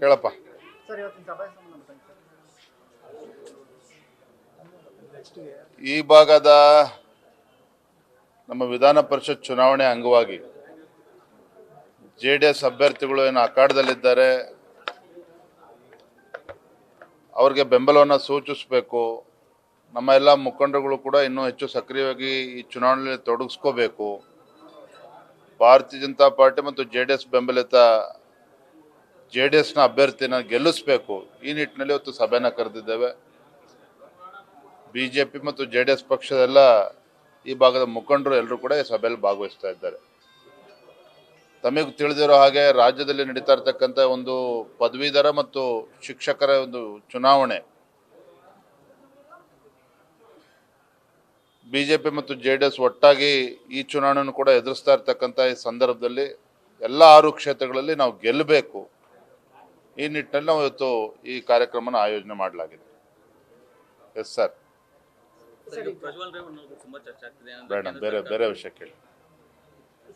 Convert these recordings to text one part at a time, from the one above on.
ಕೇಳಪ್ಪ. ಈ ಭಾಗದ ನಮ್ಮ ವಿಧಾನ ಪರಿಷತ್ ಚುನಾವಣೆ ಅಂಗವಾಗಿ ಜೆಡಿಎಸ್ ಅಭ್ಯರ್ಥಿಗಳು ಏನು ಅಖಾಡದಲ್ಲಿದ್ದಾರೆ ಅವ್ರಿಗೆ ಬೆಂಬಲವನ್ನು ಸೂಚಿಸಬೇಕು. ನಮ್ಮ ಎಲ್ಲ ಮುಖಂಡರುಗಳು ಕೂಡ ಇನ್ನೂ ಹೆಚ್ಚು ಸಕ್ರಿಯವಾಗಿ ಈ ಚುನಾವಣೆಯಲ್ಲಿ ತೊಡಗಿಸ್ಕೋಬೇಕು. ಭಾರತೀಯ ಜನತಾ ಪಾರ್ಟಿ ಮತ್ತು ಜೆಡಿಎಸ್ ಬೆಂಬಲಿತ ಜೆಡಿಎಸ್ನ ಅಭ್ಯರ್ಥಿನ ಗೆಲ್ಲಿಸಬೇಕು. ಈ ನಿಟ್ಟಿನಲ್ಲಿ ಇವತ್ತು ಸಭೆನ ಕರೆದಿದ್ದೇವೆ. ಬಿಜೆಪಿ ಮತ್ತು ಜೆಡಿಎಸ್ ಪಕ್ಷದೆಲ್ಲ ಈ ಭಾಗದ ಮುಖಂಡರು ಎಲ್ಲರೂ ಕೂಡ ಈ ಸಭೆಯಲ್ಲಿ ಭಾಗವಹಿಸ್ತಾ ಇದ್ದಾರೆ. ತಮಗೆ ತಿಳಿದಿರೋ ಹಾಗೆ ರಾಜ್ಯದಲ್ಲಿ ನಡೀತಾ ಇರತಕ್ಕಂಥ ಒಂದು ಪದವೀಧರ ಮತ್ತು ಶಿಕ್ಷಕರ ಒಂದು ಚುನಾವಣೆ ಬಿಜೆಪಿ ಮತ್ತು ಜೆಡಿಎಸ್ ಒಟ್ಟಾಗಿ ಈ ಚುನಾವಣೆಯನ್ನು ಕೂಡ ಎದುರಿಸ್ತಾ ಇರ್ತಕ್ಕಂಥ ಈ ಸಂದರ್ಭದಲ್ಲಿ ಎಲ್ಲ 6 ಕ್ಷೇತ್ರಗಳಲ್ಲಿ ನಾವು ಗೆಲ್ಲಬೇಕು. ಈ ನಿಟ್ಟಿನಲ್ಲಿ ನಾವು ಇವತ್ತು ಈ ಕಾರ್ಯಕ್ರಮನ ಆಯೋಜನೆ ಮಾಡಲಾಗಿದೆ. Yes sir. ಬೇಡ, ಬೇರೆ ವಿಷಯ ಕೇಳಿ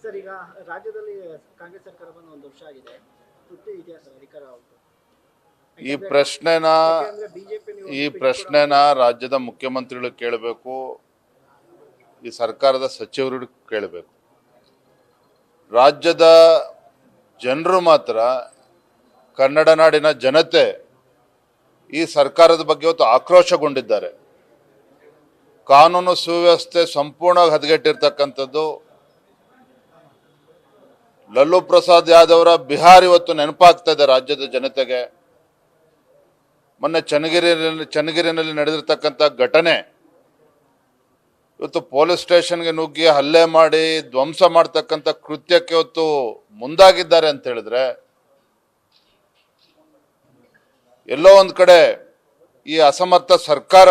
ಸರ್. ಈಗ ರಾಜ್ಯದಲ್ಲಿ ಕಾಂಗ್ರೆಸ್ ಸರ್ಕಾರ ಬಂದು 1 ವರ್ಷ ಆಗಿದೆ. ಇತಿಹಾಸ ಅಧಿಕಾರ ಈ ಪ್ರಶ್ನೆನ ರಾಜ್ಯದ ಮುಖ್ಯಮಂತ್ರಿಗಳು ಕೇಳಬೇಕು, ಈ ಸರ್ಕಾರದ ಸಚಿವರು ಕೇಳಬೇಕು. ರಾಜ್ಯದ ಜನರು ಮಾತ್ರ, ಕನ್ನಡ ನಾಡಿನ ಜನತೆ ಈ ಸರ್ಕಾರದ ಬಗ್ಗೆ ಇವತ್ತು ಆಕ್ರೋಶಗೊಂಡಿದ್ದಾರೆ. ಕಾನೂನು ಸುವ್ಯವಸ್ಥೆ ಸಂಪೂರ್ಣವಾಗಿ ಹದಗೆಟ್ಟಿರ್ತಕ್ಕಂಥದ್ದು. ಲಲ್ಲೂ ಪ್ರಸಾದ್ ಯಾದವ್ರ ಬಿಹಾರ್ ಇವತ್ತು ನೆನಪಾಗ್ತಾ ಇದೆ ರಾಜ್ಯದ ಜನತೆಗೆ. ಮೊನ್ನೆ ಚನ್ನಗಿರಿನಲ್ಲಿ ನಡೆದಿರ್ತಕ್ಕಂಥ ಘಟನೆ, ಇವತ್ತು ಪೊಲೀಸ್ ಸ್ಟೇಷನ್ಗೆ ನುಗ್ಗಿ ಹಲ್ಲೆ ಮಾಡಿ ಧ್ವಂಸ ಮಾಡ್ತಕ್ಕಂಥ ಕೃತ್ಯಕ್ಕೆ ಇವತ್ತು ಮುಂದಾಗಿದ್ದಾರೆ ಅಂತ ಹೇಳಿದ್ರೆ, ಎಲ್ಲೋ ಒಂದ್ ಕಡೆ ಈ ಅಸಮರ್ಥ ಸರ್ಕಾರ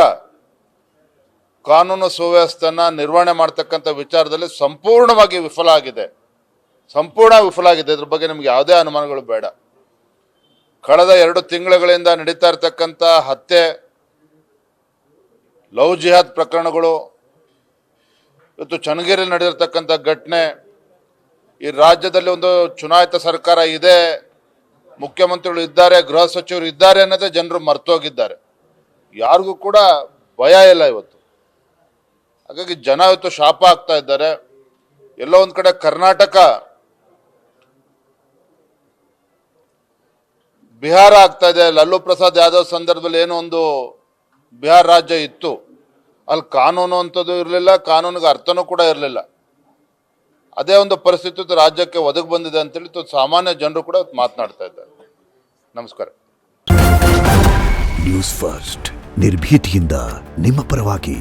ಕಾನೂನು ಸುವ್ಯವಸ್ಥೆನ ನಿರ್ವಹಣೆ ಮಾಡ್ತಕ್ಕಂಥ ವಿಚಾರದಲ್ಲಿ ಸಂಪೂರ್ಣವಾಗಿ ವಿಫಲ ಆಗಿದೆ. ಇದ್ರ ಬಗ್ಗೆ ನಿಮ್ಗೆ ಯಾವುದೇ ಅನುಮಾನಗಳು ಬೇಡ. ಕಳೆದ 2 ತಿಂಗಳುಗಳಿಂದ ನಡೀತಾ ಇರ್ತಕ್ಕಂಥ ಹತ್ಯೆ, ಲವ್ ಜಿಹಾದ್ ಪ್ರಕರಣಗಳು, ಇವತ್ತು ಚನ್ನಗಿರಿಯಲ್ಲಿ ನಡೆದಿರ್ತಕ್ಕಂಥ ಘಟನೆ, ಈ ರಾಜ್ಯದಲ್ಲಿ ಒಂದು ಚುನಾಯಿತ ಸರ್ಕಾರ ಇದೆ, ಮುಖ್ಯಮಂತ್ರಿಗಳು ಇದ್ದಾರೆ, ಗೃಹ ಸಚಿವರು ಇದ್ದಾರೆ ಅನ್ನೋದೇ ಜನರು ಮರ್ತೋಗಿದ್ದಾರೆ. ಯಾರಿಗೂ ಕೂಡ ಭಯ ಇಲ್ಲ ಇವತ್ತು. ಹಾಗಾಗಿ ಜನ ಇವತ್ತು ಶಾಪ ಆಗ್ತಾ ಇದ್ದಾರೆ. ಎಲ್ಲೋ ಒಂದ್ ಕಡೆ ಕರ್ನಾಟಕ ಬಿಹಾರ ಆಗ್ತಾ ಇದೆ. ಲಲ್ಲೂ ಪ್ರಸಾದ್ ಯಾದವ್ ಸಂದರ್ಭದಲ್ಲಿ ಏನೋ ಒಂದು ಬಿಹಾರ ರಾಜ್ಯ ಇತ್ತು, ಅಲ್ಲಿ ಕಾನೂನು ಅಂತದ್ದು ಇರಲಿಲ್ಲ, ಕಾನೂನಿಗೆ ಅರ್ಥನೂ ಕೂಡ ಇರಲಿಲ್ಲ. ಅದೇ ಒಂದು ಪರಿಸ್ಥಿತಿ ರಾಜ್ಯಕ್ಕೆ ಒದಗಿ ಬಂದಿದೆ ಅಂತೇಳಿ ಸಾಮಾನ್ಯ ಜನರು ಕೂಡ ಮಾತನಾಡ್ತಾ ಇದ್ದಾರೆ. ನಮಸ್ಕಾರ. ನ್ಯೂಸ್ ಫಸ್ಟ್, ನಿರ್ಭೀತಿಯಿಂದ ನಿಮ್ಮ ಪರವಾಗಿ.